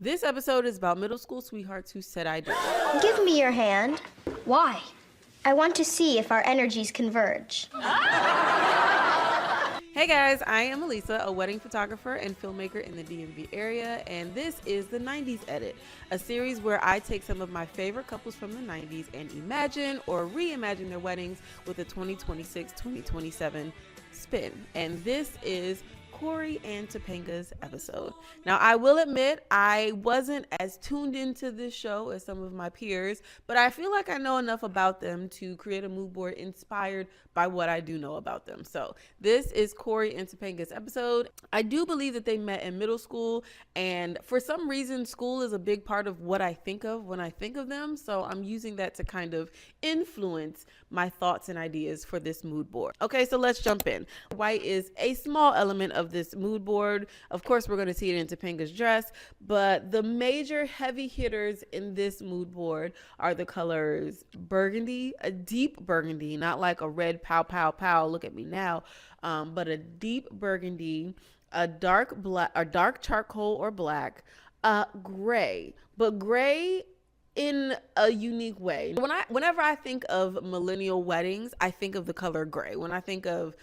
This episode is about middle school sweethearts who said I do. Give me your hand. Why? I want to see if our energies converge. Hey guys, I am Elisa, a wedding photographer and filmmaker in the DMV area, and this is the 90s Edit, a series where I take some of my favorite couples from the 90s and imagine or reimagine their weddings with a 2026-2027 spin. And this is Corey and Topanga's episode. Now, I will admit I wasn't as tuned into this show as some of my peers, but I feel like I know enough about them to create a mood board inspired by what I do know about them. So this is Corey and Topanga's episode. I do believe that they met in middle school, and for some reason, school is a big part of what I think of when I think of them. So I'm using that to kind of influence my thoughts and ideas for this mood board. Okay, so let's jump in. White is a small element of this mood board. Of course, we're going to see it in Topanga's dress, but the major heavy hitters in this mood board are the colors burgundy, a deep burgundy, not like a red pow pow pow, look at me now, but a deep burgundy, a dark black, a dark charcoal or black, gray, but gray in a unique way. Whenever I think of millennial weddings, I think of the color gray. When I think of,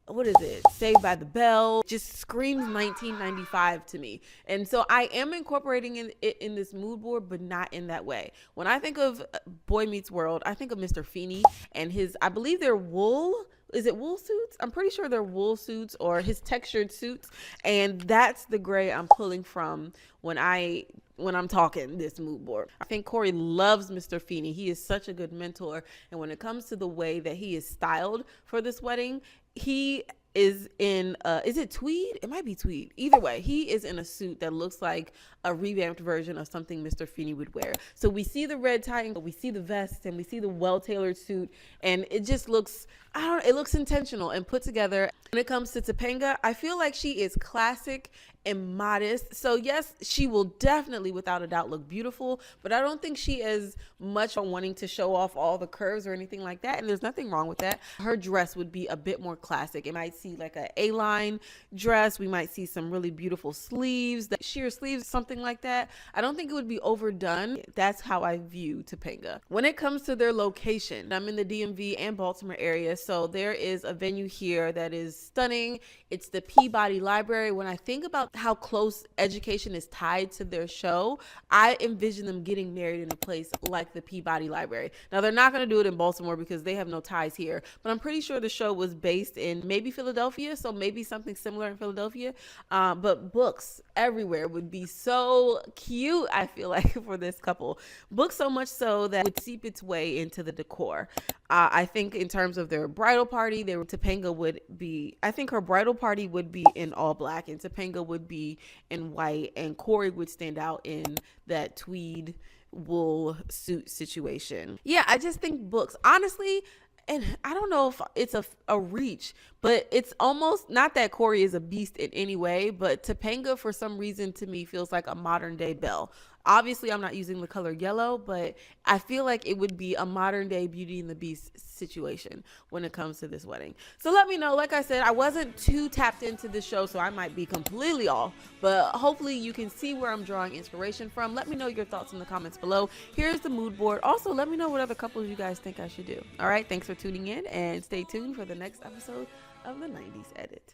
what is it? Saved by the Bell, just screams 1995 to me. And so I am incorporating it in this mood board, but not in that way. When I think of Boy Meets World, I think of Mr. Feeney and his, I believe they're wool. Is it wool suits? I'm pretty sure they're wool suits or his textured suits. And that's the gray I'm pulling from when I'm talking this mood board. I think Corey loves Mr. Feeney. He is such a good mentor. And when it comes to the way that he is styled for this wedding, he is in, is it tweed? It might be tweed. Either way, he is in a suit that looks like a revamped version of something Mr. Feeney would wear. So we see the red tie, and we see the vest, and we see the well-tailored suit, and it just looks, it looks intentional and put together. When it comes to Topanga, I feel like she is classic and modest. So yes, she will definitely, without a doubt, look beautiful, but I don't think she is much on wanting to show off all the curves or anything like that. And there's nothing wrong with that. Her dress would be a bit more classic. It might see like a A-line dress. We might see some really beautiful sleeves, sheer sleeves, something like that. I don't think it would be overdone. That's how I view Topanga. When it comes to their location, I'm in the DMV and Baltimore area. So there is a venue here that is stunning. It's the Peabody Library. When I think about how close education is tied to their show, I envision them getting married in a place like the Peabody Library. Now, they're not going to do it in Baltimore because they have no ties here, but I'm pretty sure the show was based in maybe Philadelphia, so maybe something similar in Philadelphia. But books everywhere would be so cute, I feel like, for this couple. Books so much so that it would seep its way into the decor. I think in terms of their bridal party, Topanga would be, I think her bridal party would be in all black and Topanga would be in white, and Corey would stand out in that tweed wool suit situation. Yeah, I just think books, honestly, and I don't know if it's a reach, but it's almost not that Corey is a beast in any way, but Topanga for some reason to me feels like a modern day Belle. Obviously, I'm not using the color yellow, but I feel like it would be a modern day Beauty and the Beast situation when it comes to this wedding. So let me know. Like I said, I wasn't too tapped into this show, so I might be completely off, but hopefully you can see where I'm drawing inspiration from. Let me know your thoughts in the comments below. Here's the mood board. Also, let me know what other couples you guys think I should do. All right, thanks for tuning in, and stay tuned for the next episode of the 90s Edit.